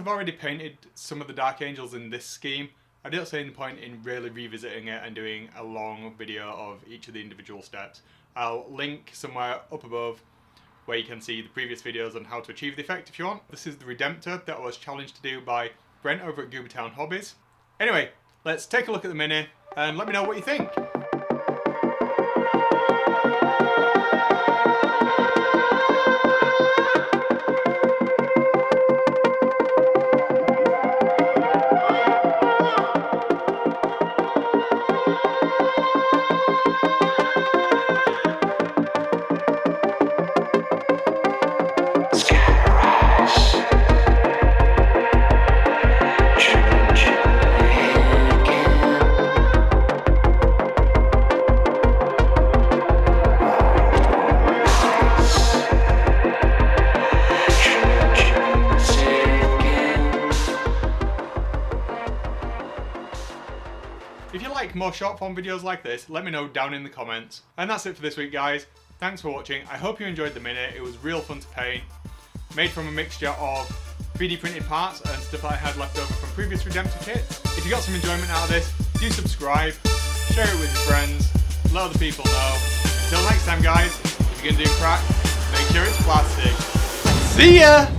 I've already painted some of the Dark Angels in this scheme, I don't see any point in really revisiting it and doing a long video of each of the individual steps. I'll link somewhere up above where you can see the previous videos on how to achieve the effect if you want. This is the Redemptor that I was challenged to do by Brent over at Goobertown Hobbies. Anyway, let's take a look at the mini and let me know what you think. If you like more short form videos like this, let me know down in the comments. And that's it for this week, guys. Thanks for watching. I hope you enjoyed the mini. It was real fun to paint. Made from a mixture of 3D printed parts and stuff that I had left over from previous Redemptor kits. If you got some enjoyment out of this, do subscribe, share it with your friends, let other people know. Until next time, guys, if you're going to do crack, make sure it's plastic. See ya!